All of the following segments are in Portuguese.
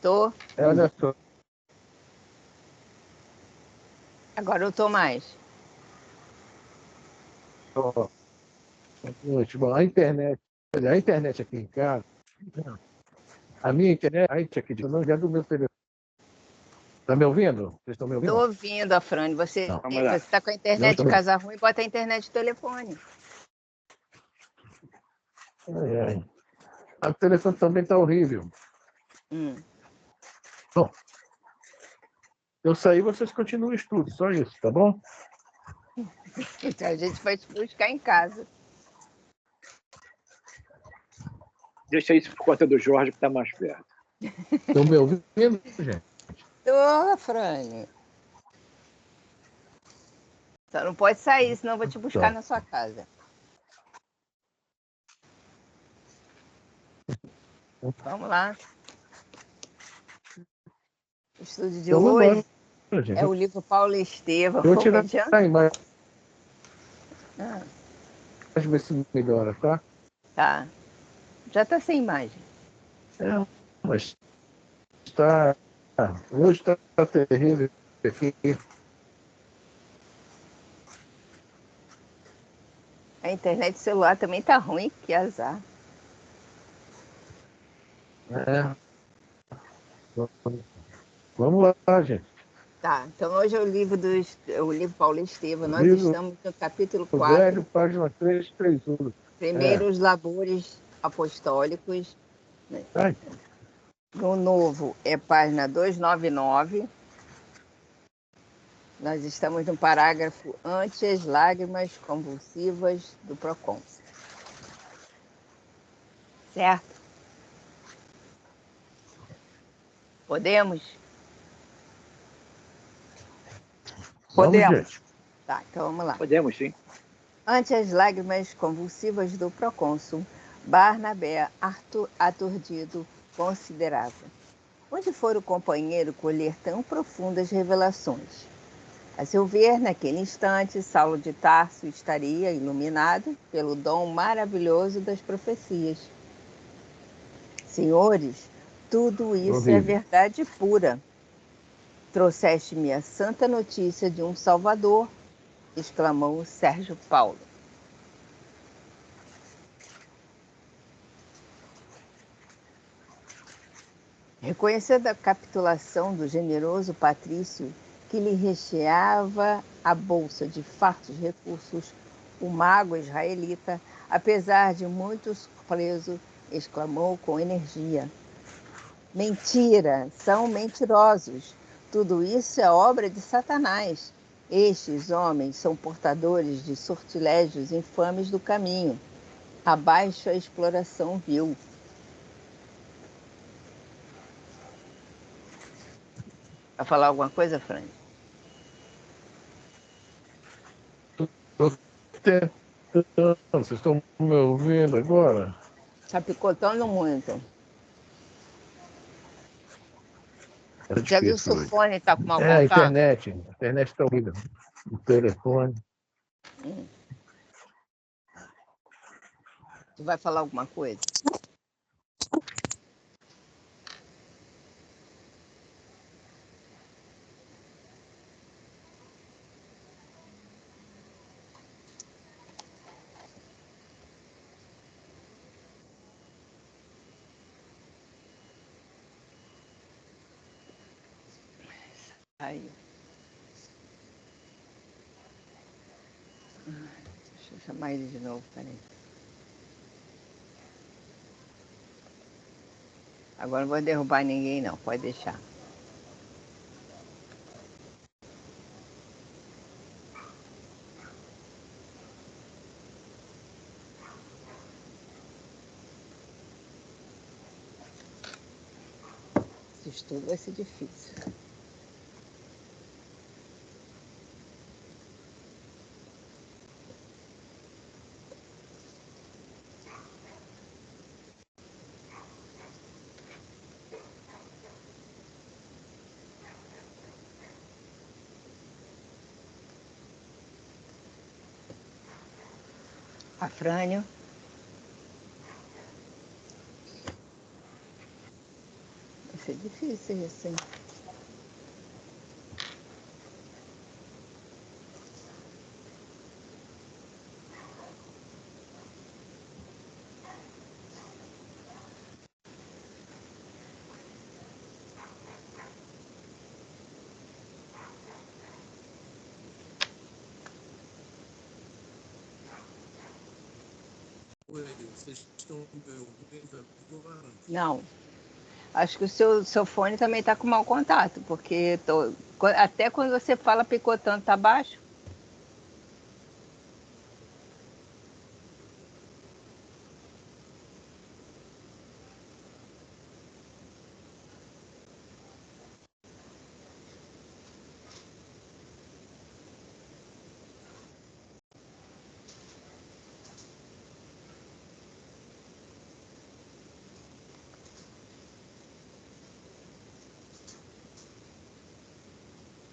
Tô. Olha só. Agora eu tô mais. Boa noite. Bom, a internet aqui em casa, a minha internet aqui não é do meu telefone. Está me ouvindo? Vocês estão me ouvindo? Tô ouvindo, Afrânio. Você tá com a internet de casa ruim, bota a internet de telefone. O telefone também está horrível. Bom, eu saí, vocês continuam o estudo, só isso, tá bom? Então a gente vai te buscar em casa. Deixa isso por conta do Jorge, que está mais perto. Estão me ouvindo, gente? Tô, Afrânio. Só não pode sair, senão eu vou te buscar na sua casa. Vamos lá. O estudo de hoje é o livro Paulo Estevam. Eu vou tirar a imagem. Ver se melhora, tá? Tá. Já está sem imagem. Mas está. Hoje está terrível aqui. A internet celular também tá ruim, que azar. Vamos lá, gente. Tá, então hoje é o livro Paulo Estevam. Nós estamos no capítulo 4. Velho, página 331. Primeiros labores apostólicos. No novo é página 299. Nós estamos no parágrafo ante as lágrimas convulsivas do procônsul. Certo? Podemos? Podemos. Gente. Tá, então vamos lá. Podemos, sim. Ante as lágrimas convulsivas do procônsul, Barnabé, aturdido, considerava: onde fora o companheiro colher tão profundas revelações? A seu ver, naquele instante, Saulo de Tarso estaria iluminado pelo dom maravilhoso das profecias. Senhores, tudo isso é verdade pura. Trouxeste-me a santa notícia de um Salvador, exclamou Sérgio Paulo. Reconhecendo a capitulação do generoso patrício que lhe recheava a bolsa de fartos recursos, o mago israelita, apesar de muito surpreso, exclamou com energia: mentira, são mentirosos. Tudo isso é obra de Satanás. Estes homens são portadores de sortilégios infames do caminho. Abaixo a exploração vil. Vai falar alguma coisa, Fran? Vocês estão me ouvindo agora? Está picotando muito. Já viu se o fone está com mal contato? A internet está horrível. O telefone. Tu vai falar alguma coisa? Aí. Deixa eu chamar ele de novo, peraí. Agora não vou derrubar ninguém não, pode deixar. Esse estudo vai ser difícil. Afrânio. Vai ser difícil isso, hein? Oi, vocês estão me ouvindo agora? Não. Acho que o seu fone também está com mau contato, porque até quando você fala picotando, tá baixo.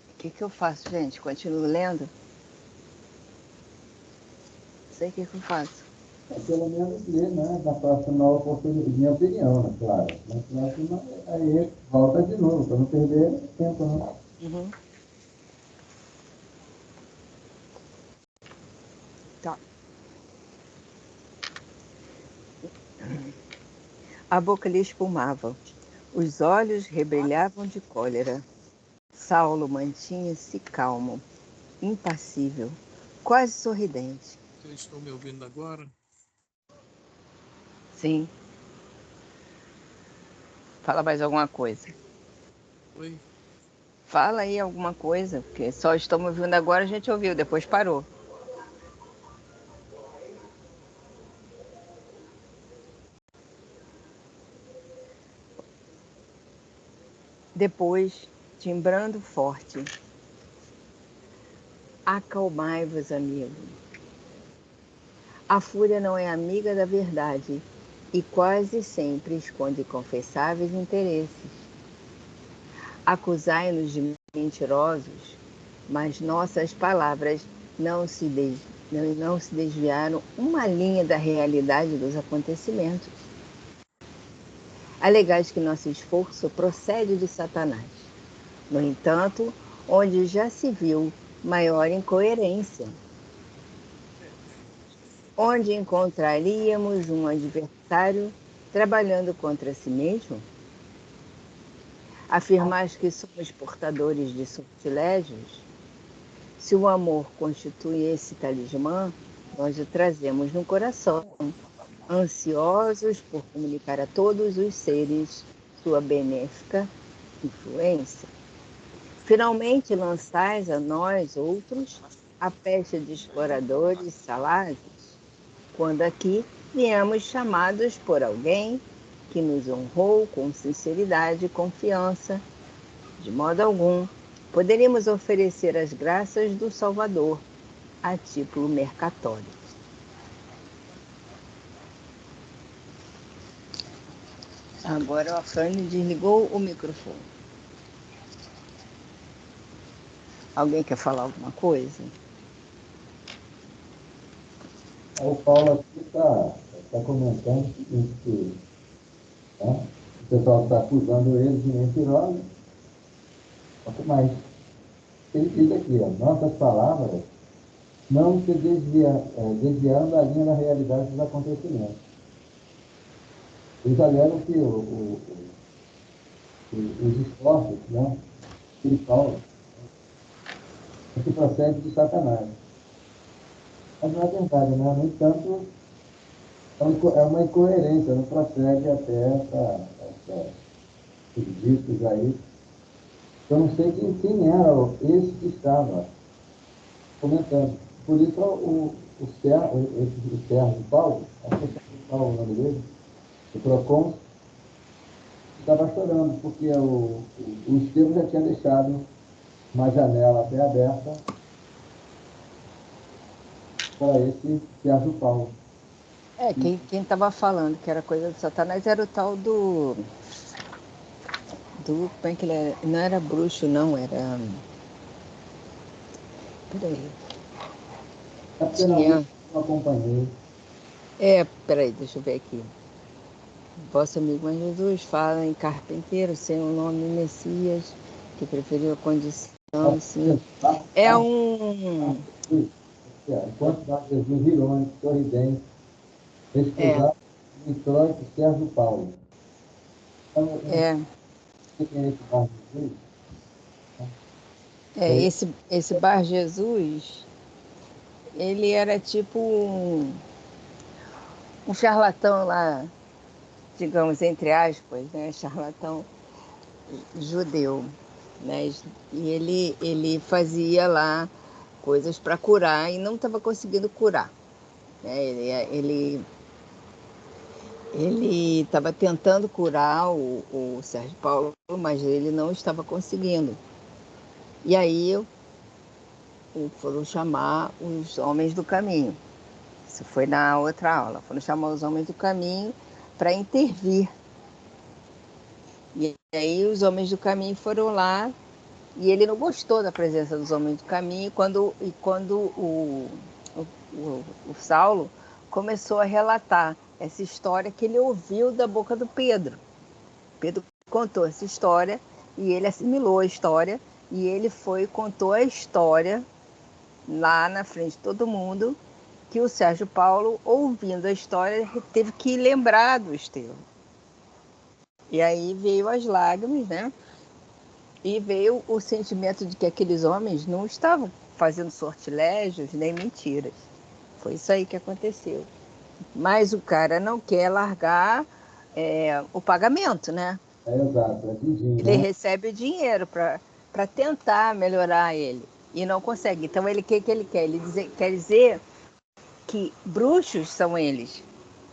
O que que eu faço, gente? Continuo lendo? Não sei o que que eu faço. Pelo menos ler, né? Na próxima oportunidade, minha opinião, né? Claro. Na próxima, aí volta de novo, para não perder tempo, né? Uhum. Tá. A boca lhe espumava, os olhos rebrilhavam de cólera. Saulo mantinha-se calmo, impassível, quase sorridente. Vocês estão me ouvindo agora? Sim. Fala mais alguma coisa. Oi? Fala aí alguma coisa, porque só estamos ouvindo agora, a gente ouviu, depois parou. Depois, timbrando forte, acalmai-vos, amigo. A fúria não é amiga da verdade e quase sempre esconde confessáveis interesses. Acusai-nos de mentirosos, mas nossas palavras não se desviaram uma linha da realidade dos acontecimentos. Alegais que nosso esforço procede de Satanás. No entanto, onde já se viu maior incoerência, onde encontraríamos um adversário trabalhando contra si mesmo? Afirmar que somos portadores de sortilégios? Se o amor constitui esse talismã, nós o trazemos no coração, ansiosos por comunicar a todos os seres sua benéfica influência. Finalmente lançais a nós outros a peste de exploradores salazes, quando aqui viemos chamados por alguém que nos honrou com sinceridade e confiança. De modo algum, poderíamos oferecer as graças do Salvador a título mercatório. Agora a Afrânio desligou o microfone. Alguém quer falar alguma coisa? O Paulo aqui está comentando o seguinte, que, né? O pessoal está acusando ele de mentiroso, mas ele diz aqui, ó, nossas palavras não se desviaram da linha da realidade dos acontecimentos. Eles alegam que os esforços, né, que Paulo, é que procede de Satanás. Mas não é verdade, né? No entanto, é uma incoerência, não procede até esses discos aí. Eu não sei quem era esse que estava comentando. Por isso, o Sérgio Paulo, acho que é Sérgio Paulo o nome dele, o PROCON, estava chorando, porque o Estevam já tinha deixado uma janela até aberta para esse Sérgio Paulo. Quem estava falando que era coisa do Satanás era o tal do. Como é que ele era? Não era bruxo, não, era. Peraí. É porque na Tinha. vida eu acompanhei. Peraí, deixa eu ver aqui. Vosso amigo Jesus fala em carpinteiro, sem o nome Messias, que preferiu a condição, sim. É um... Enquanto dá Jesus irônico, sorridente, escusado, mitróico, Sérgio Paulo. Então, É, quem é esse Bar Jesus? esse Bar Jesus, ele era tipo um charlatão lá, digamos, entre aspas, né? Charlatão judeu, né? E ele fazia lá coisas para curar e não estava conseguindo curar, né? Ele estava tentando curar o Sérgio Paulo, mas ele não estava conseguindo. E aí foram chamar os homens do caminho. Isso foi na outra aula. Foram chamar os homens do caminho para intervir. E aí os homens do caminho foram lá e ele não gostou da presença dos homens do caminho quando o Saulo começou a relatar essa história que ele ouviu da boca do Pedro. Pedro contou essa história e ele assimilou a história e ele foi e contou a história lá na frente de todo mundo, que o Sérgio Paulo, ouvindo a história, teve que lembrar do Estevão. E aí veio as lágrimas, né? E veio o sentimento de que aqueles homens não estavam fazendo sortilégios nem mentiras. Foi isso aí que aconteceu. Mas o cara não quer largar o pagamento, né? Exato, é tudinho, Ele né? recebe o dinheiro para tentar melhorar ele e não consegue. Então, o que ele quer? Ele quer dizer que bruxos são eles.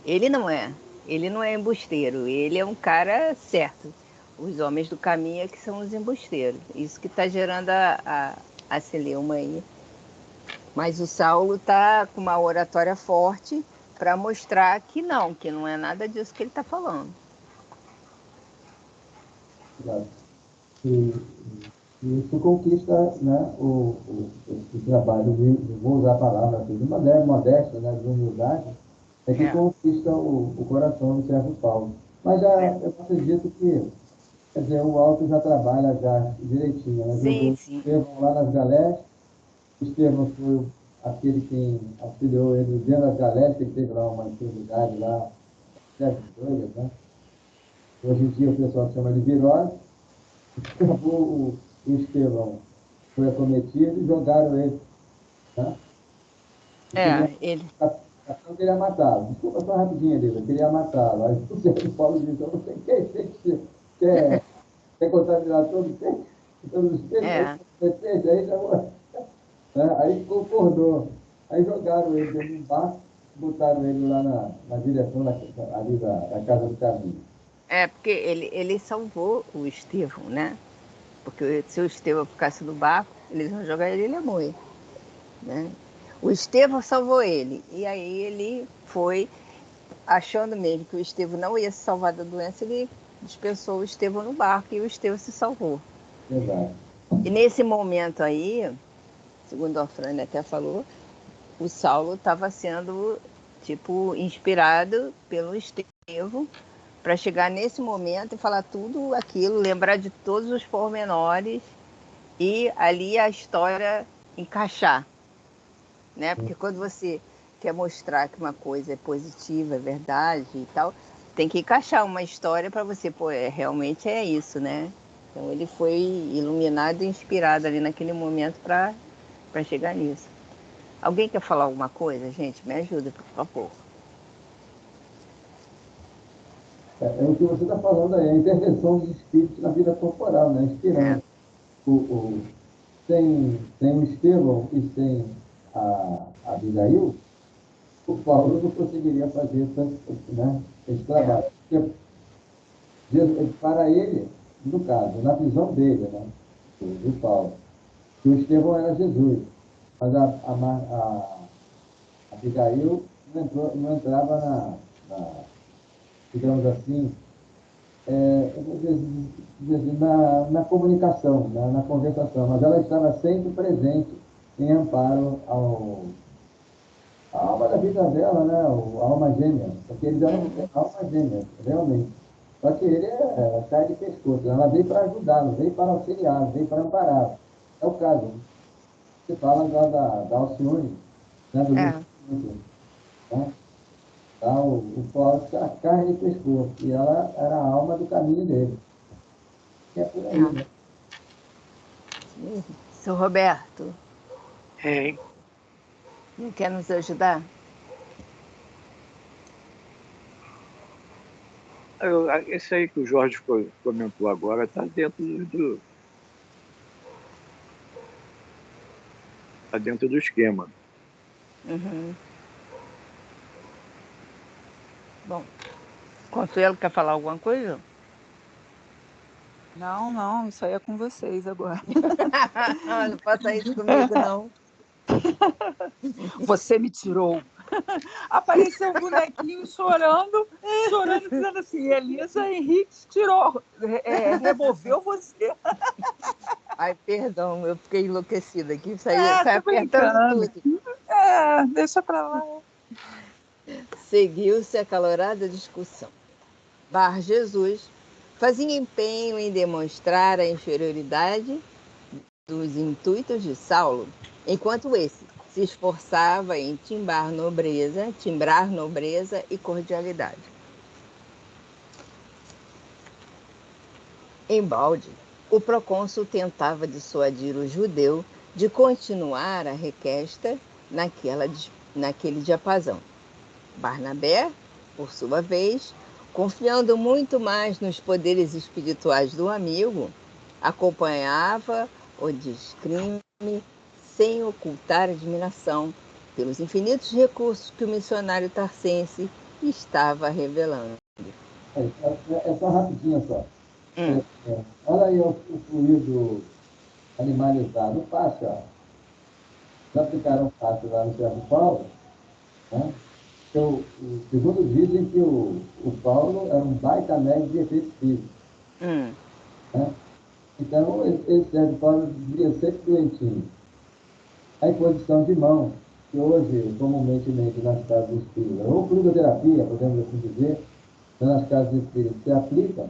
Ele não é. Ele não é embusteiro. Ele é um cara certo. Os homens do caminho é que são os embusteiros. Isso que está gerando a celeuma aí. Mas o Saulo está com uma oratória forte para mostrar que não é nada disso que ele está falando. Exato. E isso conquista, né, o trabalho vou usar a palavra aqui, de modéstia, né, de humildade, é que conquista o coração do Sérgio Paulo. Mas eu acredito que, quer dizer, o Alto já trabalha já direitinho, né? Jogou o Sim. Estevão lá nas galés, o Estevão foi aquele que auxiliou ele dentro das galés, que ele teve lá uma enfermidade lá, febre doida, né? Hoje em dia o pessoal chama de virose. O Estevão foi acometido e jogaram ele, né? E Ele. a capitão queria matá-lo. Desculpa só rapidinho, Elisa, queria matá-lo. Aí o Sérgio Paulo disse, você quer contaminar todos os peixes? Todos os peixes? Aí, né? Aí concordou. Aí jogaram ele dentro de um barco, botaram ele lá na direção ali da Casa do Caminho. Porque ele salvou o Estevão, né? Porque se o Estevão ficasse no barco, eles iam jogar ele ia morrer, né? O Estevão salvou ele. E aí ele foi, achando mesmo que o Estevão não ia se salvar da doença, ele dispensou o Estevão no barco e o Estevão se salvou. Exato. E nesse momento aí, segundo a Frane até falou, o Saulo estava sendo, tipo, inspirado pelo Estevão para chegar nesse momento e falar tudo aquilo, lembrar de todos os pormenores e ali a história encaixar, né? Porque quando você quer mostrar que uma coisa é positiva, é verdade e tal, tem que encaixar uma história para você, realmente é isso, né? Então ele foi iluminado e inspirado ali naquele momento para chegar nisso. Alguém quer falar alguma coisa, gente? Me ajuda, por favor. É o que você está falando aí, a intervenção dos espíritos na vida corporal, né? Inspirando. Sem o Estevão e sem a Abigail, o Paulo não conseguiria fazer tanto, né, esse trabalho. Porque para ele, no caso, na visão dele, né, do Paulo, que o Estevão era Jesus, mas a Abigail não entrava digamos assim, na comunicação, na conversação, mas ela estava sempre presente em amparo A alma da vida dela, né? A alma gêmea. Porque eles eram alma gêmea, realmente. Só que ele cai de pescoço. Ela veio para ajudar, não veio para auxiliar, não veio para amparar. É o caso. Você fala da Alcione, né? Do É. livro, né? Tá? O Paulo tinha carne e pescoço. E ela era a alma do caminho dele. E é por aí, É. né? Seu Roberto, É, não quer nos ajudar? esse aí que o Jorge comentou agora está tá dentro do esquema. Uhum. Bom, Consuelo quer falar alguma coisa? Não, não, isso aí é com vocês agora. Não faça isso comigo, não. Você me tirou. Apareceu um bonequinho chorando, dizendo assim, Elisa Henrique tirou, removeu você. Ai, perdão, eu fiquei enlouquecida aqui, saiu Tô apertando brincando. tudo. Deixa pra lá. Seguiu-se acalorada discussão. Bar Jesus fazia empenho em demonstrar a inferioridade dos intuitos de Saulo, enquanto esse se esforçava em timbrar nobreza e cordialidade. Embalde, o procônsul tentava dissuadir o judeu de continuar a requesta naquele diapasão. Barnabé, por sua vez, confiando muito mais nos poderes espirituais do amigo, acompanhava o descrime sem ocultar admiração pelos infinitos recursos que o missionário tarcense estava revelando. É só rapidinho só. Hum. Olha aí o fluido animalizado. O passe, ó. Já aplicaram o passe lá no Sérgio Paulo, né? Então, segundo dizem que o Paulo era um baita médico de efeitos físicos, Hum. né? Então, esse Sérgio Paulo vivia sempre doentinho. A imposição de mão, que hoje, comumente nas casas espíritas, ou fluidoterapia, podemos assim dizer, nas casas espíritas se aplica,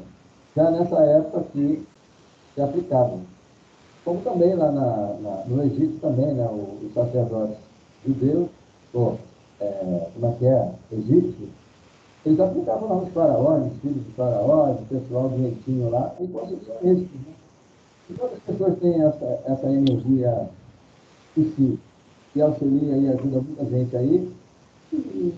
já nessa época que se aplicavam. Como também lá no Egito também, né, os sacerdotes judeus, ou, como é que é, egípcios, eles aplicavam lá nos faraós, nos filhos de faraós, o pessoal doentinho lá, e conseguiam êxito, né? Então as pessoas têm essa energia em si, que auxilia e ajuda muita gente aí, e,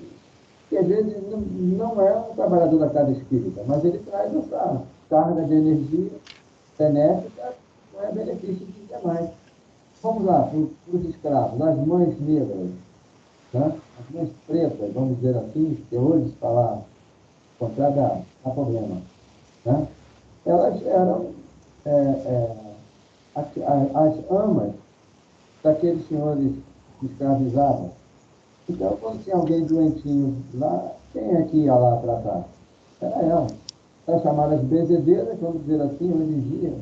que às vezes não é um trabalhador da casa espírita, mas ele traz essa carga de energia benéfica, não é benefício de demais. Vamos lá, para os escravos, as mães negras, né? As mães pretas, vamos dizer assim, que hoje se falar contrário a problema, né? Elas eram as amas daqueles senhores que escravizavam. Então, quando tinha alguém doentinho lá, quem é que ia lá tratar? Era ela. As chamadas benzedeiras, vamos dizer assim, hoje em dia,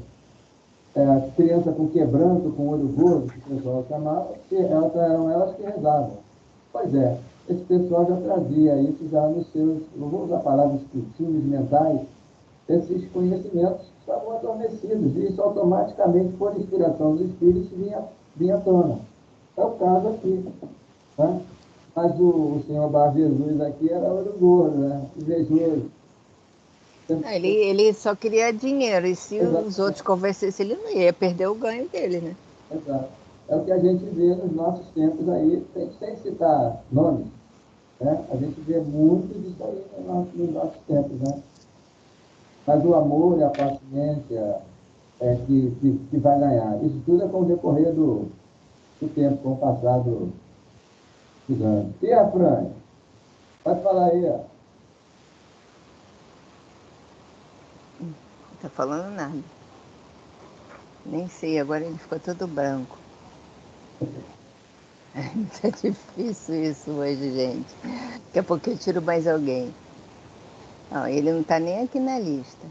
criança com quebranto, com olho gordo, que o pessoal chamava, que eram elas que rezavam. Pois é, esse pessoal já trazia isso já nos seus, não vou usar palavras escrutínios mentais, esses conhecimentos estavam adormecidos, e isso automaticamente, por inspiração dos espíritos, vinha à tona. É o caso aqui. Né? Mas o senhor Bar Jesus aqui era olho gordo, né? Invejoso. Ele só queria dinheiro, e se Exato. os outros convencessem, ele não ia perder o ganho dele, né? Exato. É o que a gente vê nos nossos tempos aí, sem citar nomes, né? A gente vê muito disso aí nos nossos tempos, né? Mas o amor e a paciência que vai ganhar. Isso tudo é com o decorrer do tempo, com o passar dos anos. E a Fran? Pode falar aí, ó. Não tá falando nada. Nem sei, agora ele ficou todo branco. Tá difícil isso hoje, gente. Daqui a pouco eu tiro mais alguém. Não, ele não tá nem aqui na lista.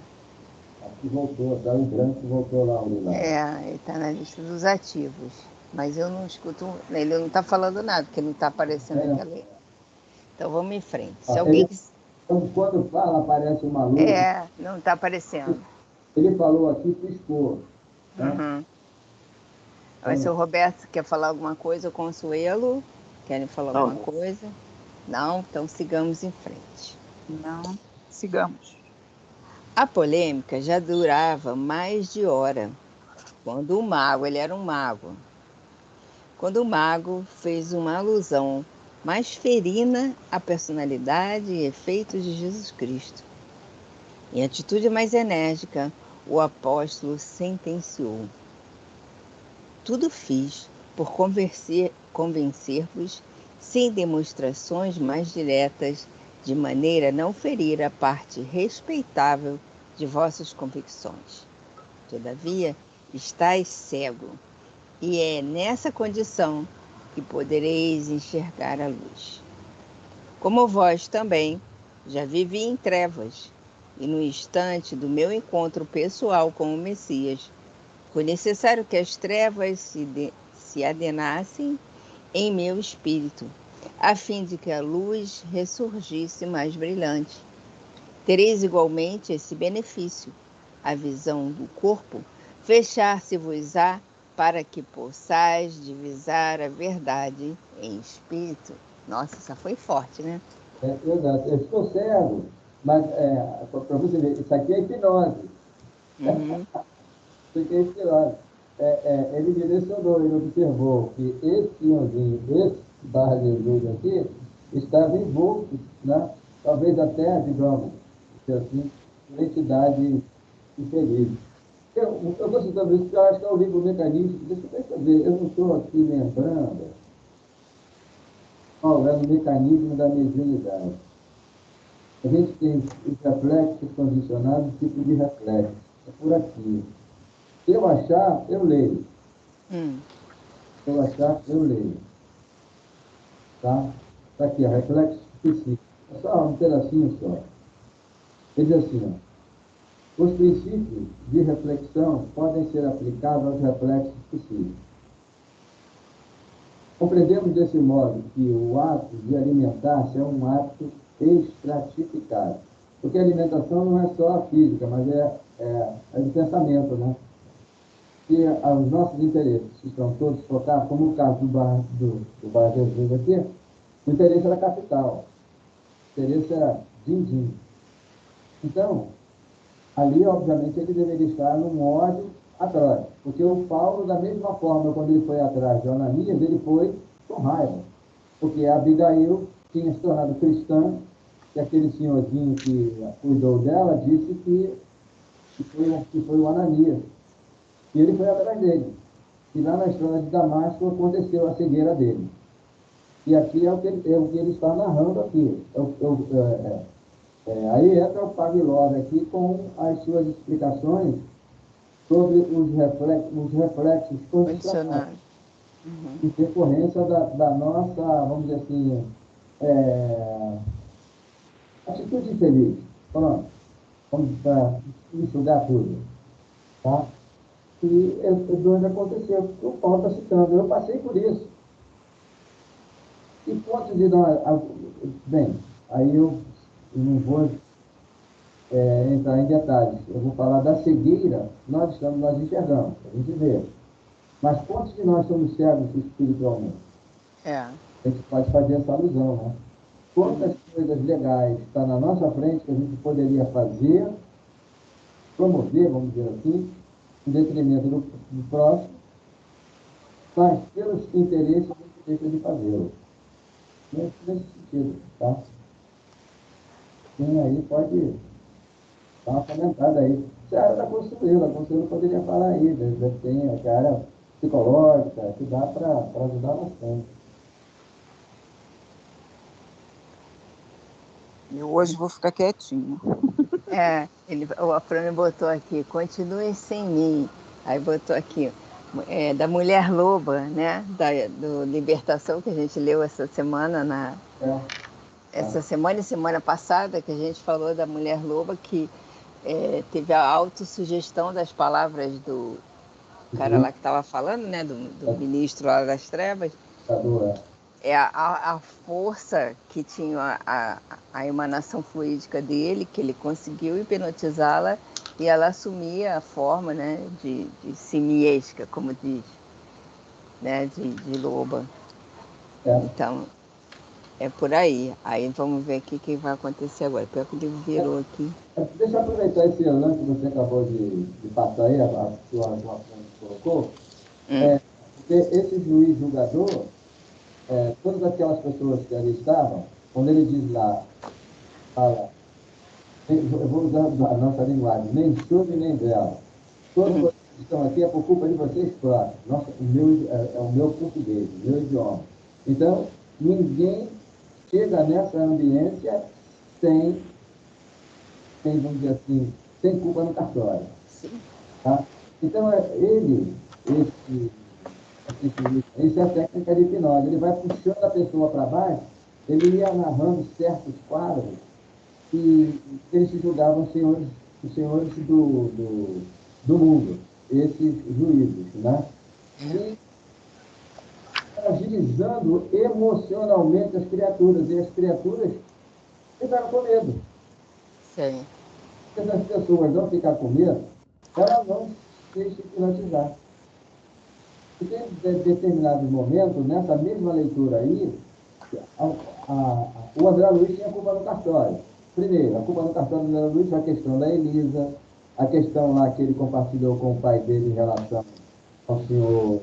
Aqui voltou, saiu branco e voltou lá o lilás. Ele tá na lista dos ativos. Mas eu não escuto, ele não está falando nada, porque não está aparecendo aquela. Então vamos em frente. Se alguém. Quando fala, aparece uma luz. Não está aparecendo. Ele falou aqui, piscou. Tá? Uhum. Mas se o Roberto quer falar alguma coisa, o Consuelo, querem falar alguma coisa? Não, então sigamos em frente. Não, sigamos. A polêmica já durava mais de hora, quando o mago, ele era um mago, quando o mago fez uma alusão mais ferina à personalidade e efeitos de Jesus Cristo. Em atitude mais enérgica, o apóstolo sentenciou: tudo fiz por convencer-vos sem demonstrações mais diretas, de maneira a não ferir a parte respeitável de vossas convicções. Todavia, estáis cego, e é nessa condição que podereis enxergar a luz. Como vós também, já vivi em trevas, e no instante do meu encontro pessoal com o Messias, foi necessário que as trevas se adenassem em meu espírito, a fim de que a luz ressurgisse mais brilhante. Tereis igualmente esse benefício, a visão do corpo fechar-se-vos-á para que possais divisar a verdade em espírito. Nossa, essa foi forte, né? Exato. Eu estou cego, mas para você ver, isso aqui é hipnose. Uhum. Isso aqui é hipnose. Ele direcionou, ele observou que esse senhorzinho, esse barra Jesus aqui, estava envolto, né? Talvez até, digamos, assim, uma entidade infeliz. Eu estou citando isso porque eu acho que é o livro Mecanismo. Deixa eu perceber, eu não estou aqui lembrando qual é o mecanismo da mediunidade. A gente tem os reflexos condicionados, tipo de reflexo. É por aqui. Se eu achar, eu leio. Se eu achar, eu leio. Tá? Está aqui, reflexo específico. É só um pedacinho só. Ele diz assim, ó, os princípios de reflexão podem ser aplicados aos reflexos específicos. Compreendemos desse modo que o ato de alimentar-se é um ato estratificado. Porque a alimentação não é só a física, mas é de pensamento, né? E os nossos interesses estão todos focados, como o caso do Bar Jesus aqui, o interesse era capital, o interesse era din-din. Então, ali, obviamente, ele deveria estar num ódio atrás. Porque o Paulo, da mesma forma, quando ele foi atrás de Ananias, ele foi com raiva. Porque a Abigail tinha se tornado cristã, e aquele senhorzinho que cuidou dela disse que foi o Ananias. E ele foi atrás dele. E lá na estrada de Damasco aconteceu a cegueira dele. E aqui é o que ele está narrando aqui. Aí entra o Pavlov aqui com as suas explicações sobre os reflexos condicionados. Em decorrência da nossa, vamos dizer assim, atitude infeliz. Pronto. Vamos enxugar tudo. Tá? E onde aconteceu, o Paulo está citando, eu passei por isso. E ponto de nós. Bem, aí eu não vou entrar em detalhes. Eu vou falar da cegueira, nós enxergamos, a gente vê. Mas quantos de nós somos cegos espiritualmente? A gente pode fazer essa alusão, né? Quantas coisas legais estão na nossa frente que a gente poderia fazer, promover, vamos dizer assim, em detrimento do próximo, mas pelos interesses a gente deixa de fazê-lo. Nesse sentido, tá? Quem aí pode dar uma comentada aí. Se a área da Consuelo, a Consuelo poderia falar aí, tem a área psicológica, que dá para ajudar bastante. Eu hoje vou ficar quietinho. O Afrânio botou aqui, continue sem mim. Aí botou aqui, da Mulher Loba, né? Do Libertação, que a gente leu essa semana, essa semana e semana passada, que a gente falou da Mulher Loba, que teve a autossugestão das palavras do cara lá que estava falando, né, do ministro lá das trevas, é a força que tinha a emanação fluídica dele, que ele conseguiu hipnotizá-la e ela assumia a forma, né, de simiesca, como diz, né, de loba. Então, é por aí. Aí vamos ver o que vai acontecer agora. Pior que o livro virou aqui. Deixa eu aproveitar esse lance que você acabou de passar aí, a sua colocou. Porque esse juiz julgador, todas aquelas pessoas que ali estavam, quando ele diz lá, fala, eu vou usar a nossa linguagem, nem chuva nem vela. Todos vocês que estão aqui é por culpa de vocês próprios. É o meu português, o meu idioma. Então, ninguém chega nessa ambiência sem, vamos dizer assim, sem culpa no cartório. Tá? Então, essa é a técnica de hipnose. Ele vai puxando a pessoa para baixo, ele ia narrando certos quadros que eles se julgavam os senhores do mundo, esses juízes, né? E agilizando emocionalmente as criaturas, e as criaturas ficaram com medo. Sim. Se as pessoas não ficar com medo, elas vão se hipnotizar. E tem determinados momentos, nessa mesma leitura aí, o André Luiz tinha culpa no cartório. Primeiro, a culpa no cartório do André Luiz foi a questão da Elisa, a questão lá que ele compartilhou com o pai dele em relação ao senhor,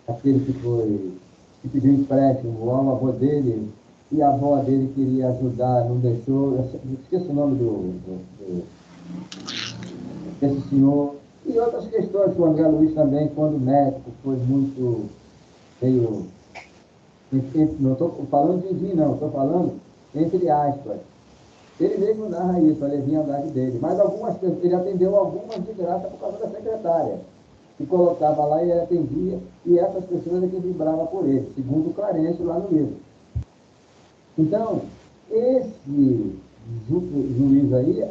aquele que pediu empréstimo ao avô dele, e a avó dele queria ajudar, não deixou. Eu esqueço o nome desse senhor. E outras questões que o André Luiz também, quando médico, foi muito meio... Não estou falando de mim, não, estou falando entre aspas. Ele mesmo narra isso, a leviandade dele. Mas ele atendeu algumas de graça por causa da secretária, que colocava lá e ele atendia, e essas pessoas é que vibravam por ele, segundo o Clarence lá no livro. Então, esse juiz aí,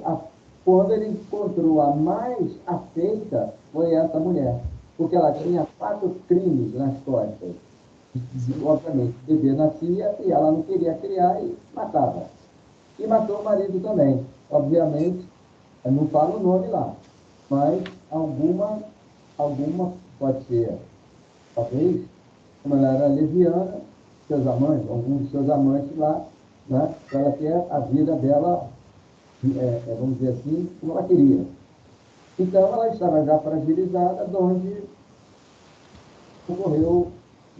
quando ele encontrou a mais afeita, foi essa mulher, porque ela tinha 4 crimes nas costas. Obviamente, o bebê nascia e ela não queria criar e matava. E matou o marido também. Obviamente, eu não falo o nome lá, mas alguma pode ser, talvez, como ela era lesbiana, seus amantes, alguns dos seus amantes lá, né, para ela ter a vida dela, vamos dizer assim, como ela queria. Então, ela estava já fragilizada, onde ocorreu,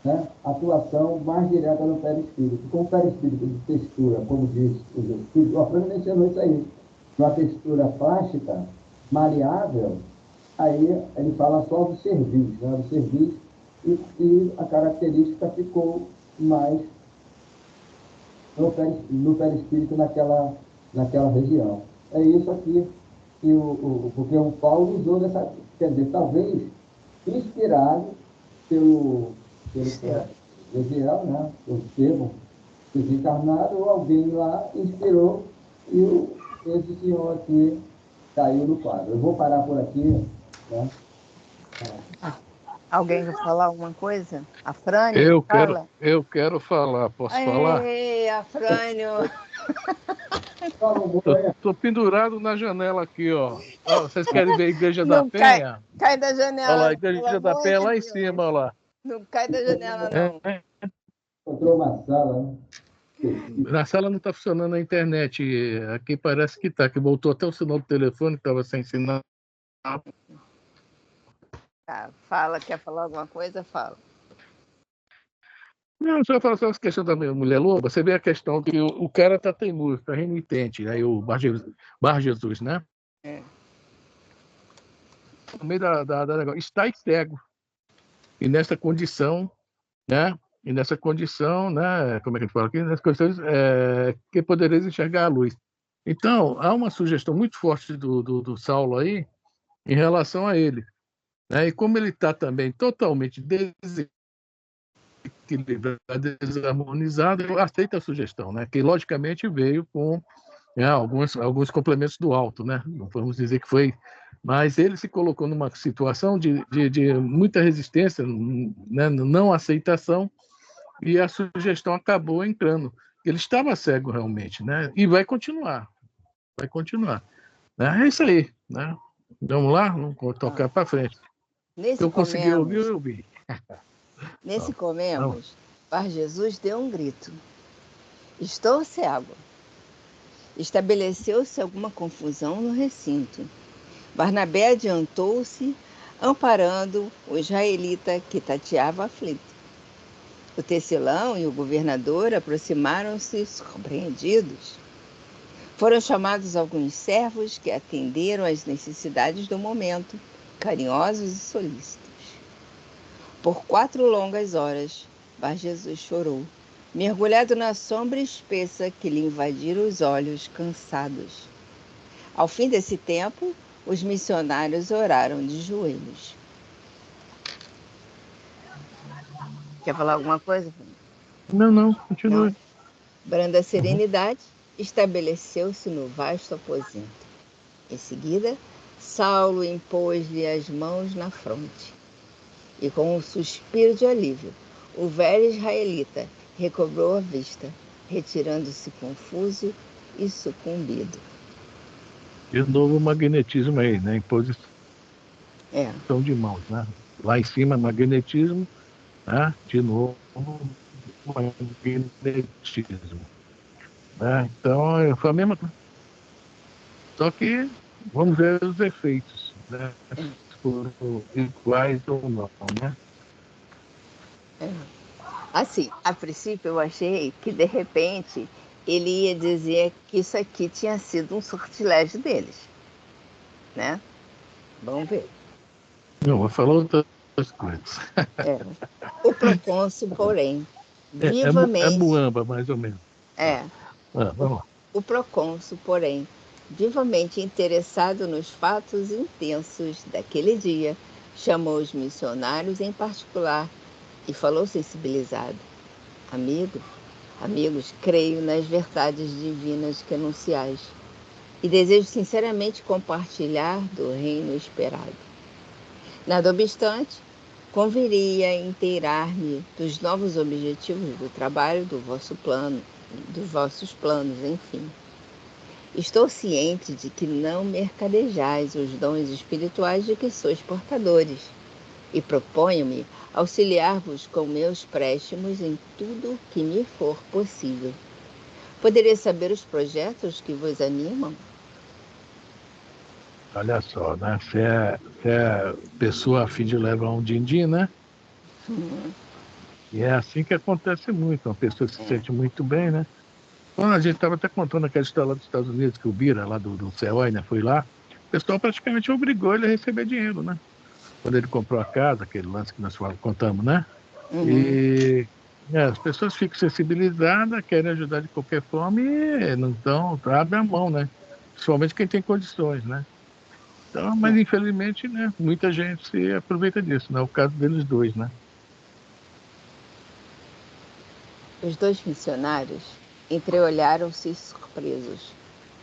né, a atuação mais direta no perispírito. Com o perispírito de textura, como diz os espíritos, o Afrânio mencionou isso aí, uma textura plástica, maleável, aí ele fala só do cerviz, né, do cerviz, e a característica ficou mais no perispírito naquela região. É isso aqui porque o Paulo usou dessa, quer dizer, talvez inspirado pelo Ezequiel, né, pelo Estevão desencarnado, ou alguém lá inspirou e esse senhor aqui caiu no quadro. Eu vou parar por aqui, né? Alguém quer falar alguma coisa? Afrânio, fala. Eu quero falar. Posso falar? Afrânio. Estou pendurado na janela aqui, ó. Vocês querem ver a Igreja da Não cai, Penha? cai da Olha janela, lá, a pelo Igreja da amor Penha de lá em Deus. cima, olha lá. Não cai da janela, não. Encontrou uma sala, né? Na sala não está funcionando a internet. Aqui parece que está, que voltou até o sinal do telefone, que estava sem sinal. Tá, fala, quer falar alguma coisa? Fala. Não, só falar só essa questão da mulher loba. Você vê a questão que o cara está teimoso, está renitente, aí o Bar Jesus, né? No meio da negócio, está cego. E nessa condição, né? Como é que a gente fala aqui? Nessas questões que podereis enxergar a luz. Então, há uma sugestão muito forte do Saulo aí em relação a ele, né? E como ele está também totalmente desequilibrado, desarmonizado, eu aceito a sugestão, né? Que logicamente veio com alguns complementos do alto, né? Não vamos dizer que foi Mas ele se colocou numa situação de muita resistência, né, não aceitação, e a sugestão acabou entrando. Ele estava cego realmente, né? E vai continuar, né? É isso aí, né? Vamos lá, vamos tocar para frente. Nesse Eu consegui ouvir, comemos, eu ouvi. nesse Não. comemos, Bar Jesus deu um grito. Estou cego. Estabeleceu-se alguma confusão no recinto. Barnabé adiantou-se, amparando o israelita que tateava aflito. O tecelão e o governador aproximaram-se surpreendidos. Foram chamados alguns servos que atenderam às necessidades do momento, carinhosos e solícitos. Por 4 longas horas, Bar Jesus chorou, mergulhado na sombra espessa que lhe invadira os olhos cansados. Ao fim desse tempo, os missionários oraram de joelhos. Quer falar alguma coisa? Não, continue. Não. Branda serenidade estabeleceu-se no vasto aposento. Em seguida, Saulo impôs-lhe as mãos na fronte. E com um suspiro de alívio, o velho israelita recobrou a vista, retirando-se confuso e sucumbido. De novo o magnetismo aí, né? Imposição É, de mãos, né? Lá em cima, magnetismo, né? De novo, magnetismo. Né? Então, foi a mesma coisa. Só que vamos ver os efeitos, né? Se foram iguais ou não, né? assim, a princípio eu achei que de repente ele ia dizer que isso aqui tinha sido um sortilégio deles, né? Vamos ver. Não, vou falar outras coisas. É. O procônsul, porém, É vivamente, muamba, mais ou menos. é, Vamos lá. o procônsul, porém, vivamente interessado nos fatos intensos daquele dia, chamou os missionários em particular e falou sensibilizado: amigos, creio nas verdades divinas que anunciais e desejo sinceramente compartilhar do reino esperado. Nada obstante, conviria inteirar-me dos novos objetivos do trabalho, do vosso plano, dos vossos planos, enfim. Estou ciente de que não mercadejais os dons espirituais de que sois portadores, e proponho-me auxiliar-vos com meus préstimos em tudo que me for possível. Poderia saber os projetos que vos animam? Olha só, né? Você é pessoa a fim de levar um din-din, né? E é assim que acontece muito. Uma pessoa se sente muito bem, né? Bom, a gente estava até contando aquela história lá dos Estados Unidos, que o Bira, lá do CEOI, né, foi lá. O pessoal praticamente obrigou ele a receber dinheiro, né? Quando ele comprou a casa, aquele lance que nós contamos, né? E as pessoas ficam sensibilizadas, querem ajudar de qualquer forma e não estão, abre a mão, né? Principalmente quem tem condições, né? Então, mas infelizmente, né, muita gente se aproveita disso, né? O caso deles dois, né? Os 2 missionários entreolharam-se surpresos.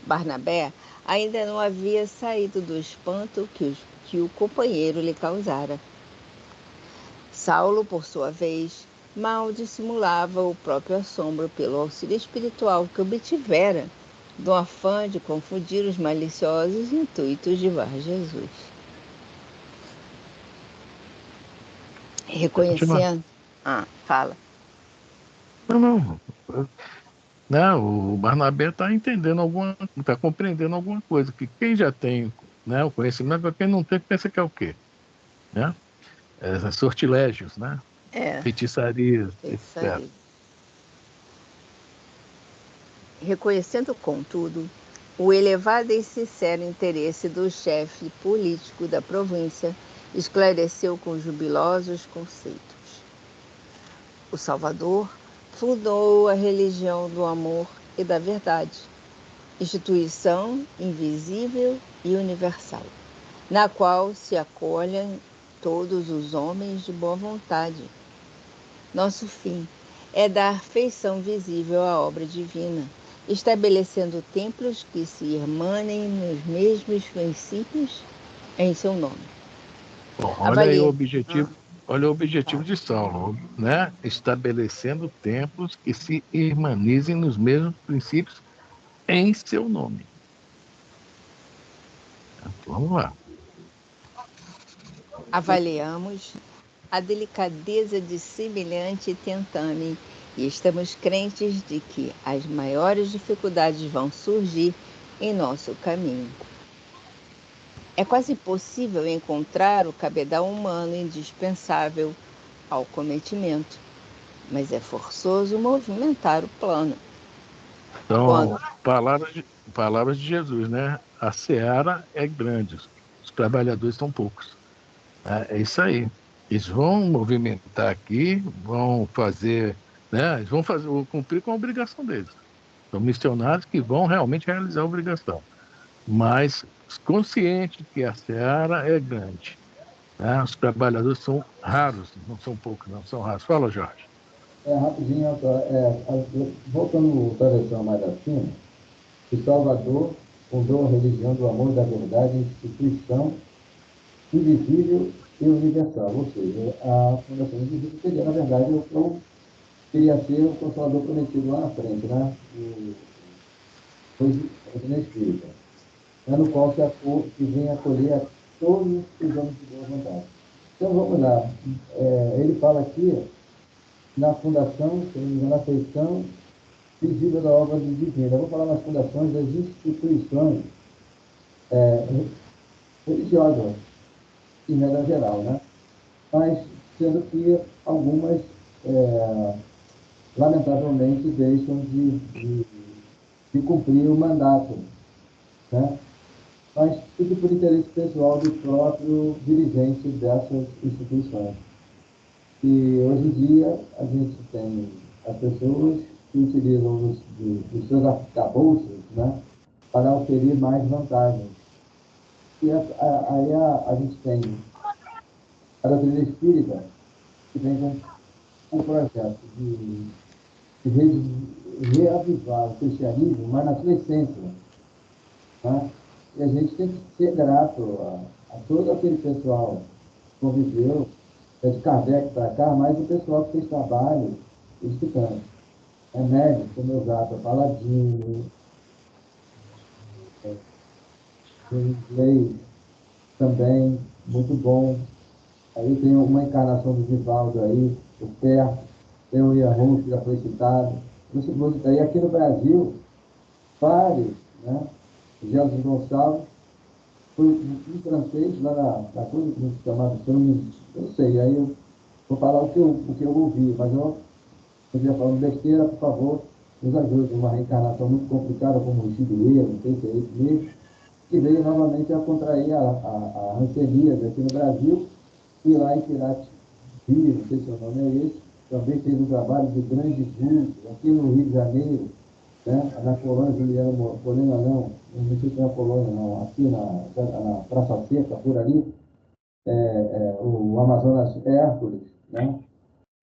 Barnabé ainda não havia saído do espanto que o companheiro lhe causara. Saulo, por sua vez, mal dissimulava o próprio assombro pelo auxílio espiritual que obtivera do afã de confundir os maliciosos intuitos de Bar Jesus. Reconhecendo... fala. Não. Não, o Barnabé está entendendo está compreendendo alguma coisa, que quem já tem, né, o conhecimento, quem não tem, pensa que é o quê? Né? Sortilégios, né? Feitiçarias, etc. Reconhecendo, contudo, o elevado e sincero interesse do chefe político da província, esclareceu com jubilosos conceitos. O Salvador fundou a religião do amor e da verdade, instituição invisível e universal, na qual se acolhem todos os homens de boa vontade. Nosso fim é dar feição visível à obra divina, estabelecendo templos que se irmanem nos mesmos princípios em seu nome. Bom, olha o objetivo de Saulo, né? Estabelecendo templos que se harmonizem nos mesmos princípios em seu nome. Vamos lá. Avaliamos a delicadeza de semelhante tentame e estamos crentes de que as maiores dificuldades vão surgir em nosso caminho. É quase impossível encontrar o cabedal humano indispensável ao cometimento, mas é forçoso movimentar o plano. Então, palavras de Jesus, né? A seara é grande, os trabalhadores são poucos. É isso aí. Eles vão movimentar aqui, vão fazer, né? Eles vão cumprir com a obrigação deles. São missionários que vão realmente realizar a obrigação, mas consciente que a seara é grande, né? Os trabalhadores são raros, não são poucos, não são raros. Fala, Jorge. Rapidinho, voltando para a versão mais acima, o Salvador fundou a religião do amor e da verdade, instituição invisível e universal, ou seja, a fundação invisível seria, na verdade, eu queria ser o Consolador prometido lá na frente, né? Hoje, na Espírita, no qual que vem acolher a todos os homens de boa vontade. Então, vamos lá. Ele fala aqui, na fundação, se não me engano, na feição visível da obra divina. Eu vou falar nas fundações das instituições religiosas, em regra geral, né? Mas, sendo que algumas, lamentavelmente, deixam de cumprir o mandato, né? Mas tudo por interesse pessoal do próprio dirigente dessas instituições. E hoje em dia a gente tem as pessoas que utilizam os seus arcabouços, né, para oferir mais vantagens. E aí a gente tem a doutrina espírita, que vem com um projeto de reavivar o cristianismo, mas na sua essência. Né? E a gente tem que ser grato a todo aquele pessoal que conviveu, de Kardec para cá, mas o pessoal que fez trabalho estudando. É médico, como eu gato, Paladino, em inglês também, muito bom. Aí tem uma encarnação do Divaldo aí, o Pé, tem o Ian Russo, que já foi citado. E aqui no Brasil, vários, né? Jesus Gonçalves, foi um francês lá na coisa que se chamava, eu não sei, aí eu vou falar o que eu ouvi, mas eu estiver falando besteira, por favor, nos ajude. Uma reencarnação muito complicada, como o Chibileiro, não sei se é isso mesmo, que veio novamente a contrair a hanseníase aqui no Brasil, e lá em Pirati, não sei se o nome é esse, também fez um trabalho de grande vulto, aqui no Rio de Janeiro, né? Na colônia Juliana Colina, não sei se é a colônia, não, aqui na Praça Seca, por ali, o Amazonas Hércules, né?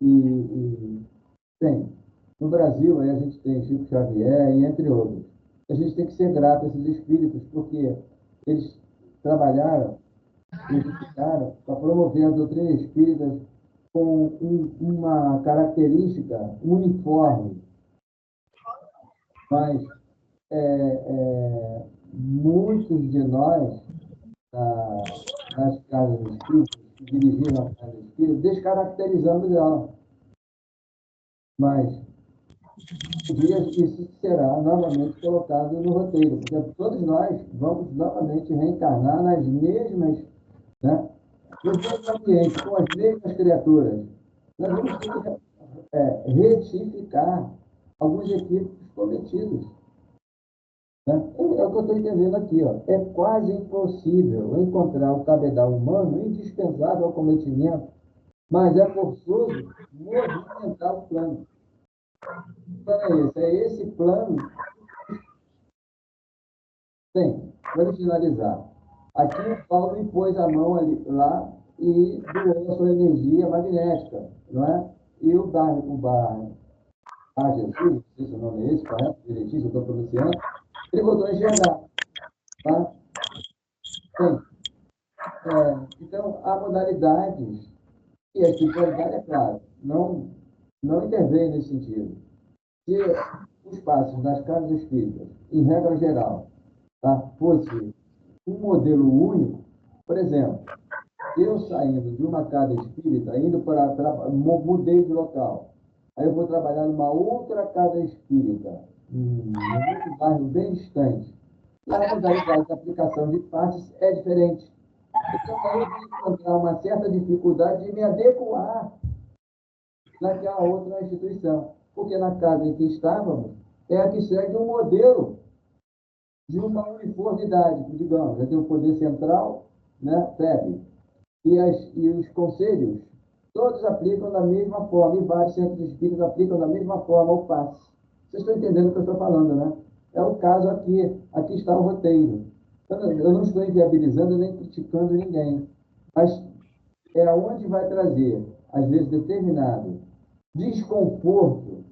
E tem. No Brasil, aí a gente tem Chico Xavier e entre outros. A gente tem que ser grato a esses espíritos, porque eles trabalharam, ficaram para promover a doutrina espírita com uma característica uniforme, mas muitos de nós, nas casas espíritas, que dirigiram as casas espíritas, descaracterizamos ela. Mas um dia isso será novamente colocado no roteiro, porque todos nós vamos novamente reencarnar nas mesmas, né, nos mesmos ambientes, com as mesmas criaturas. Nós vamos ter que retificar alguns equívocos cometidos. Né? É o que eu estou entendendo aqui. Ó. É quase impossível encontrar o cabedal humano indispensável ao cometimento, mas é forçoso movimentar o plano. É esse plano. Bem, vamos finalizar. Aqui o Paulo impôs a mão ali, lá e doou a sua energia magnética, não é? E o Jesus, não sei se o nome é esse, correto? Direitinho, eu estou pronunciando. Ele botou a enxergar, tá? Bem, Então, há modalidades e a espiritualidade, é claro, não intervém nesse sentido. Se os passos das casas espíritas, em regra geral, tá, fosse um modelo único, por exemplo, eu saindo de uma casa espírita, indo para mudei de local, aí eu vou trabalhar numa outra casa espírita, num outro bairro bem distante. E a modalidade de aplicação de passes é diferente. Então, aí eu vou encontrar uma certa dificuldade de me adequar naquela outra instituição. Porque na casa em que estávamos, é a que segue um modelo de uma uniformidade, digamos. Já tem o poder central, né, FEB, e os conselhos, todos aplicam da mesma forma, e vários centros espíritas aplicam da mesma forma o passe. Vocês estão entendendo o que eu estou falando, né? É o caso aqui. Aqui está o roteiro. Eu não estou inviabilizando nem criticando ninguém, mas é aonde vai trazer, às vezes, determinado desconforto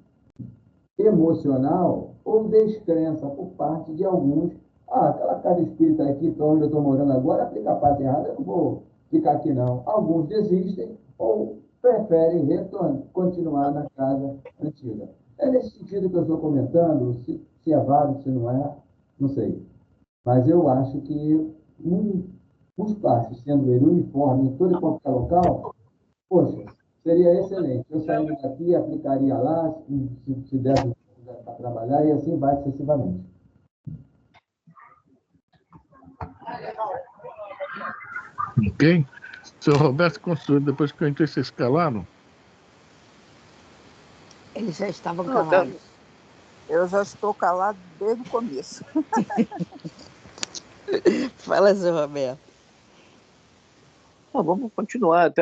emocional ou descrença por parte de alguns. Aquela casa espírita aqui, para onde eu estou morando agora, aplica a parte errada, eu não vou ficar aqui não. Alguns desistem ou preferem continuar na casa antiga. É nesse sentido que eu estou comentando, se é válido, se não é, não sei. Mas eu acho que um espaço, sendo ele uniforme em todo e qualquer local, poxa, seria excelente. Eu saindo daqui, aplicaria lá, se desse para trabalhar, e assim vai sucessivamente. Ok? Seu Roberto construiu, depois que eu entrei, vocês calaram? Eles já estavam Não, tá, calados. Eu já estou calado desde o começo. Fala, seu Roberto. não, vamos continuar.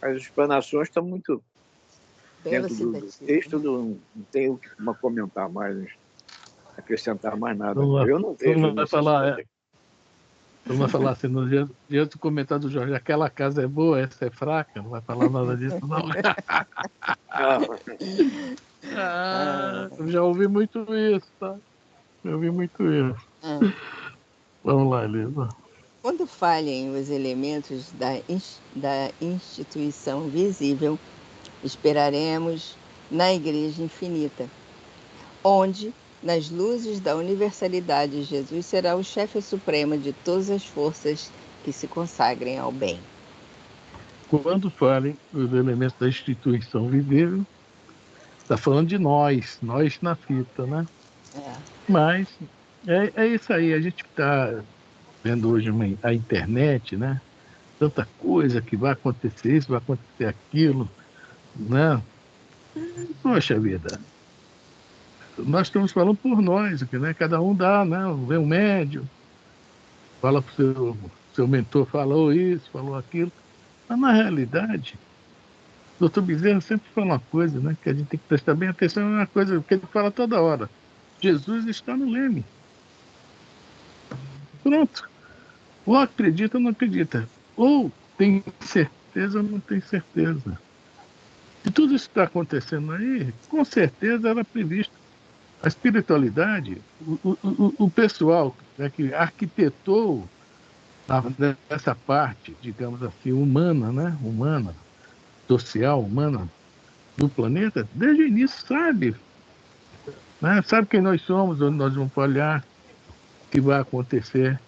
As explanações estão muito Bem dentro do elucidativo, texto, né? não tenho o que comentar mais, acrescentar mais nada. Não vai, Eu não vejo não vai falar, necessidade. não vai falar assim, no dia do comentário do Jorge, aquela casa é boa, essa é fraca, não vai falar nada disso, não. Ah, Eu já ouvi muito isso, tá? Já ouvi muito isso. Ah. Vamos lá, Elisa. Quando falhem os elementos da instituição visível, esperaremos na Igreja Infinita, onde, nas luzes da universalidade, Jesus será o chefe supremo de todas as forças que se consagrem ao bem. Quando falem os elementos da instituição visível, está falando de nós na fita, né? É. Mas é isso aí, a gente está vendo hoje a internet, né? Tanta coisa que vai acontecer isso, vai acontecer aquilo, né? Poxa vida, nós estamos falando por nós aqui, né? Cada um dá, né? Vem um médium, fala para o seu mentor, falou isso, falou aquilo. Mas, na realidade, o doutor Bezerra sempre fala uma coisa, né? Que a gente tem que prestar bem atenção, é uma coisa que ele fala toda hora. Jesus está no leme. Pronto. Ou acredita ou não acredita. Ou tem certeza ou não tem certeza. Se tudo isso está acontecendo aí, com certeza era previsto. A espiritualidade, o pessoal, né, que arquitetou essa parte, digamos assim, humana, né? Humana, social, humana do planeta, desde o início sabe, né? Sabe quem nós somos, onde nós vamos olhar, o que vai acontecer.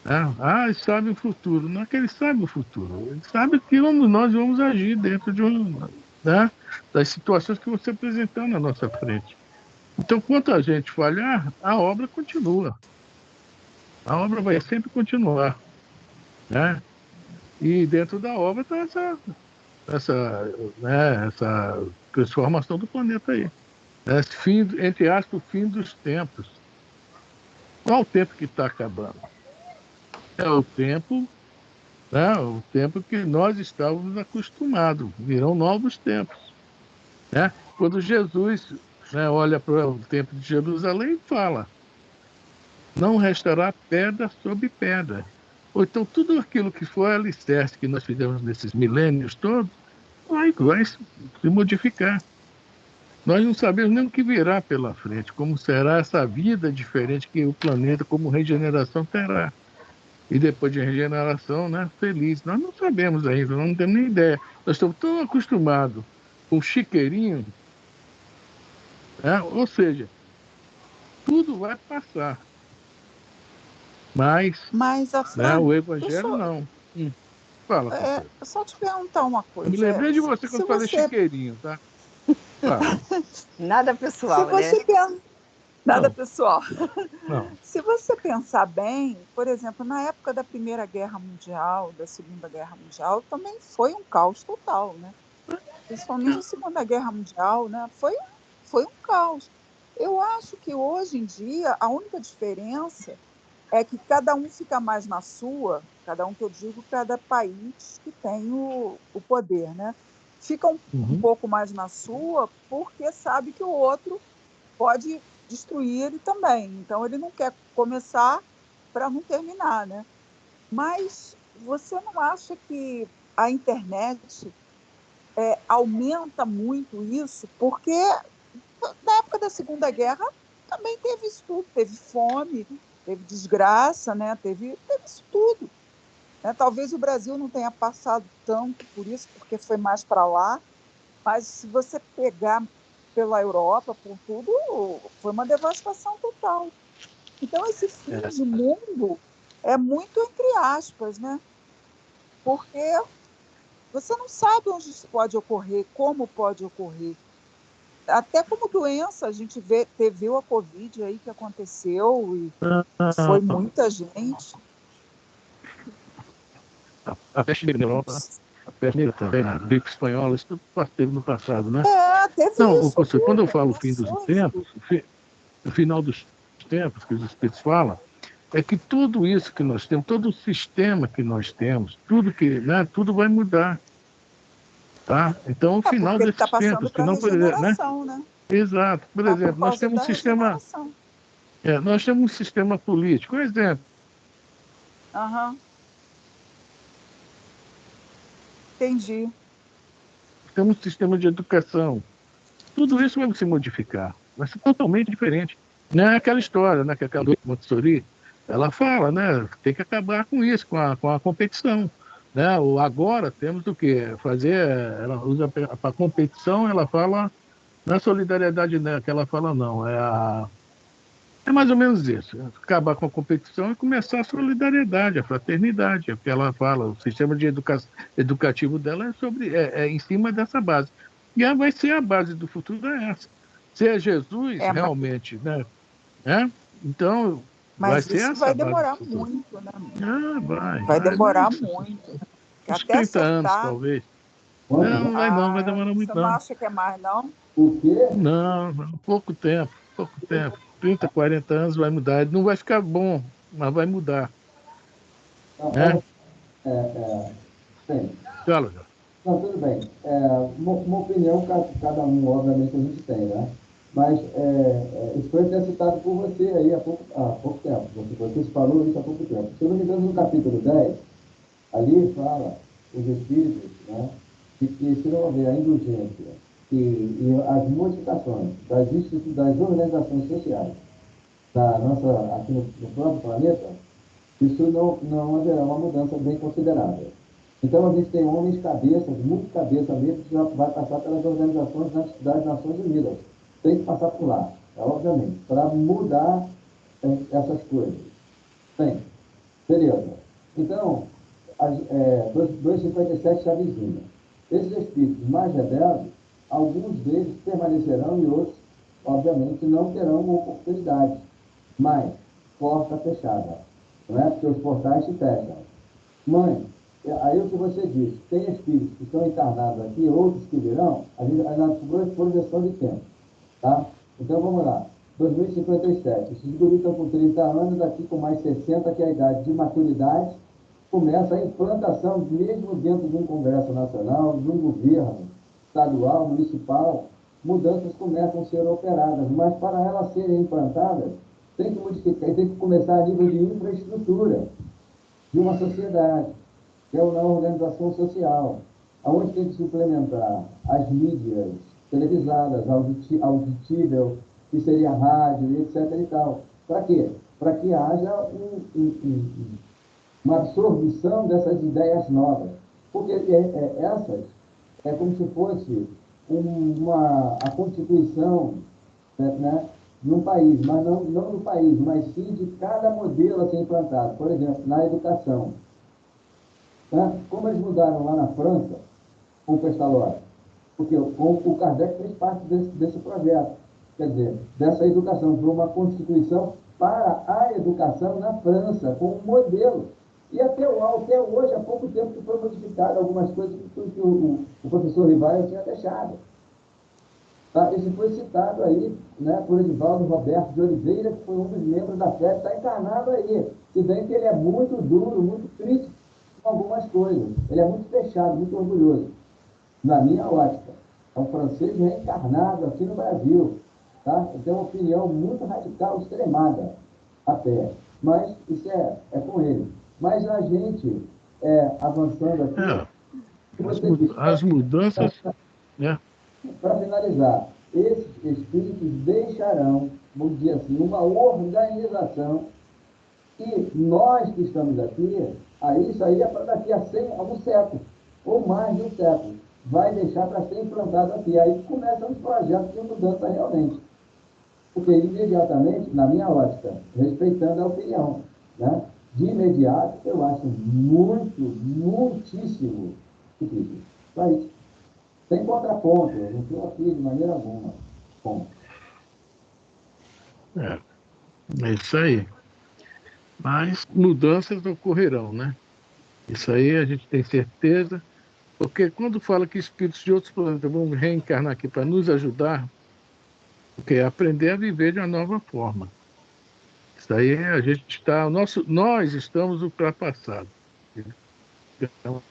Né? Eles sabem o futuro. Não é que eles sabem o futuro, eles sabem que nós vamos agir dentro de né, das situações que vão se apresentar na nossa frente. Então, quanto a gente falhar, a obra continua. A obra vai sempre continuar. Né? E dentro da obra está essa transformação do planeta aí. Esse fim, entre aspas, o fim dos tempos. Qual o tempo que está acabando? É o tempo, né? O tempo que nós estávamos acostumados. Virão novos tempos. Né? Quando Jesus, né, olha para o templo de Jerusalém e fala: não restará pedra sobre pedra. Ou então tudo aquilo que foi alicerce que nós fizemos nesses milênios todos vai se modificar. Nós não sabemos nem o que virá pela frente, como será essa vida diferente que o planeta, como regeneração, terá. e depois de regeneração, né, feliz. Nós não sabemos ainda, nós não temos nem ideia. Nós estamos tão acostumados com o chiqueirinho, né? Ou seja, tudo vai passar, mas, Mas, né, Afrânio, o deixa evangelho eu não. Fala, Consuelo. só te perguntar uma Eu me coisa. lembrei de você Se quando falei você, chiqueirinho, tá? Fala. Nada se pessoal, né? você pensa, nada Não, pessoal. não. Se você pensar bem, por exemplo, na época da Primeira Guerra Mundial, da Segunda Guerra Mundial, também foi um caos total, né? Principalmente a Segunda Guerra Mundial, né? Foi um caos. Eu acho que hoje em dia a única diferença é que cada um fica mais na sua, cada um que eu digo, cada país que tem o poder, né? Fica um Uhum. pouco mais na sua porque sabe que o outro pode destruir ele também. Então ele não quer começar para não terminar, né? Mas você não acha que a internet aumenta muito isso? Porque na época da Segunda Guerra também teve isso tudo, teve fome, teve desgraça, né? Teve isso tudo. Né? Talvez o Brasil não tenha passado tanto por isso, porque foi mais para lá, mas se você pegar pela Europa, por tudo, foi uma devastação total. Então, esse fim É, de mundo é muito entre aspas, né? Porque você não sabe onde isso pode ocorrer, como pode ocorrer. Até como doença, a gente viu a Covid aí que aconteceu e foi muita gente. a peste negra na Europa, a peste negra também, a gripe espanhola, isso tudo teve no passado, né? Teve Não, isso Consuelo, quando eu tudo, falo fim dos passou isso tempos, tudo. o final dos tempos que os espíritos falam, é que tudo isso que nós temos, todo o sistema que nós temos, tudo que, né, tudo vai mudar, tá? Então, o final Porque ele está desses passando tempos, que para não, por exemplo, né? regeneração, né? Exato. Por Tá por exemplo, causa da regeneração. nós temos um sistema político. Por exemplo, Aham, entendi. temos um sistema de educação. Tudo isso vai se modificar, vai ser totalmente diferente. Não é aquela história, né, que aquela Montessori, ela fala, né, tem que acabar com isso, com a competição. Né? O agora temos o quê? Fazer, ela usa para competição, ela fala, não é solidariedade, né, que ela fala, não, é mais ou menos isso. Acabar com a competição e começar a solidariedade, a fraternidade, é o que ela fala. O sistema de educativo dela é em cima dessa base. E vai ser a base do futuro é essa. Se é Jesus É, mas, realmente, né? Então, vai mas ser isso essa a vai base do demorar futuro. muito, né? Ah, Vai vai demorar muito. uns Até 30 anos, acertar. talvez. Quantos Não, anos? não vai não, vai demorar muito Você não não. acha que é mais, não? O quê? Não, não, pouco tempo, pouco tempo. 30, 40 anos vai mudar. Não vai ficar bom, mas vai mudar, Não, né? bem, Fala, Jorge. não, tudo bem. Uma opinião cada um, obviamente, a gente tem, né? Mas isso foi até citado por você aí há pouco tempo. Você falou isso há pouco tempo. Se eu não me engano, no capítulo 10 ali fala os espíritos, né? De que se não houver a indulgência e as modificações das organizações sociais aqui no próprio planeta, isso não haverá uma mudança bem considerável. Então, a gente tem homens cabeças, muito cabeça mesmo, que já vai passar pelas organizações das Nações Unidas. Tem que passar por lá, obviamente, para mudar essas coisas. Bem, beleza. Então, 257 Chavezinho. Esses espíritos mais rebeldes, alguns deles permanecerão e outros, obviamente, não terão uma oportunidade. Mas, porta fechada. Não é porque os portais se fecham. Mãe, aí o que você disse, tem espíritos que estão encarnados aqui, outros que virão, a gente por projeção de tempo. Tá? Então vamos lá. 2057. Esses guris estão com 30 anos, daqui com mais 60, que é a idade de maturidade, começa a implantação, mesmo dentro de um Congresso Nacional, de um governo estadual, municipal, mudanças começam a ser operadas, mas para elas serem implantadas, tem que modificar, tem que começar a nível de infraestrutura de uma sociedade, que é na organização social, aonde tem que suplementar as mídias televisadas, auditível, que seria rádio, etc. e tal. Para quê? Para que haja uma absorção dessas ideias novas. Porque essas é como se fosse a constituição, né, num país, mas não no país, mas sim de cada modelo a ser implantado. Por exemplo, na educação. Né? Como eles mudaram lá na França, com o Pestalozzi? Porque o Kardec fez parte desse projeto. Quer dizer, dessa educação, para uma constituição para a educação na França, com um modelo. E até hoje, há pouco tempo que foi modificado algumas coisas que o professor Rivaio tinha deixado. Tá? Isso foi citado aí, né, por Edivaldo Roberto de Oliveira, que foi um dos membros da FEB, está encarnado aí. Se bem que ele é muito duro, muito crítico com algumas coisas. Ele é muito fechado, muito orgulhoso. Na minha ótica, é um francês reencarnado aqui no Brasil. Tá? Ele tem uma opinião muito radical, extremada, até. Mas isso é com ele. Mas a gente, avançando aqui... As mudanças... né? Para finalizar, esses espíritos deixarão, vamos dizer assim, uma organização que nós que estamos aqui, isso aí é para daqui a um século, ou mais de um século, vai deixar para ser implantado aqui. Aí começa um projeto de mudança realmente. Porque imediatamente, na minha ótica, respeitando a opinião, né, de imediato, eu acho muitíssimo difícil. Só isso. Sem contraponto, eu não estou aqui de maneira alguma. Bom. É isso aí. Mas mudanças ocorrerão, né? Isso aí a gente tem certeza, porque quando fala que espíritos de outros planetas vão reencarnar aqui para nos ajudar, porque é aprender a viver de uma nova forma. Isso aí a gente está, nós estamos ultrapassados. Então,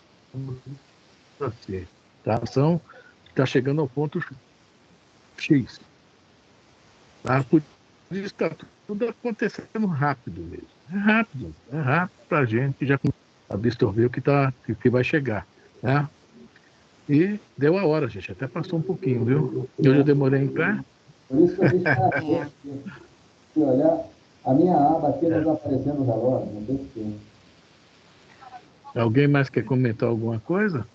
assim, tá? Está chegando ao ponto X. Tá? Por isso está tudo acontecendo rápido mesmo. É rápido para a gente que já absorver que vai chegar. Né? E deu a hora, gente. Até passou um pouquinho, viu? Eu já demorei em pé. Por isso que eu fiz para se olhar, a minha aba aqui não está aparecendo o relógio, não tem porquê. Alguém mais quer comentar alguma coisa?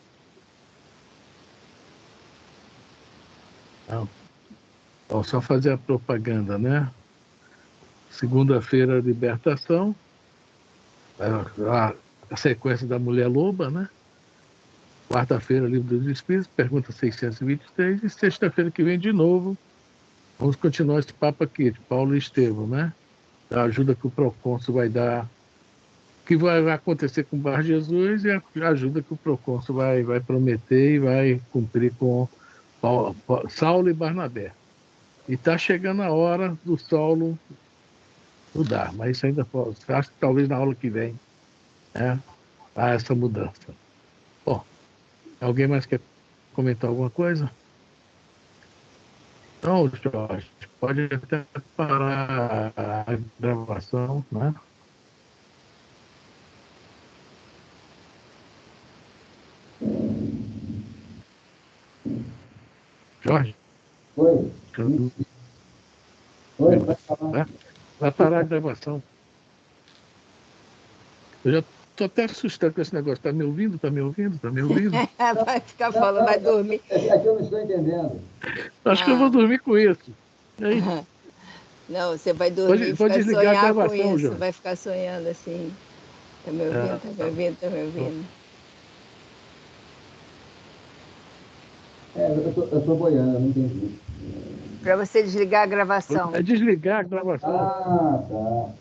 Não. Ó, só fazer a propaganda, né? Segunda-feira, libertação. A sequência da Mulher Loba, né? Quarta-feira, Livro dos Espíritos, pergunta 623. E sexta-feira que vem, de novo, vamos continuar esse papo aqui, de Paulo e Estevão, né? A ajuda que o Procônsul vai dar, o que vai acontecer com o Bar Jesus e a ajuda que o Procônsul vai prometer e vai cumprir com Saulo e Barnabé. E está chegando a hora do Saulo mudar, mas isso ainda pode. Acho que talvez na aula que vem, né, há essa mudança. Bom, alguém mais quer comentar alguma coisa? Então, Jorge, pode até parar a gravação, né? Jorge? Oi? Oi, pode falar. Vai parar a gravação. Eu já estou até assustado com esse negócio. Está me ouvindo? Está me ouvindo? Está me ouvindo? Vai ficar falando, vai dormir. Aqui eu não estou entendendo. Acho que eu vou dormir com isso. E aí? Não, você vai dormir e pode ficar desligar a sonhar com gravação, isso. Jorge. Vai ficar sonhando assim. Está me ouvindo? Está me ouvindo? Está me ouvindo? Eu estou boiando, eu não entendi. Para você desligar a gravação. É desligar a gravação. Ah, tá.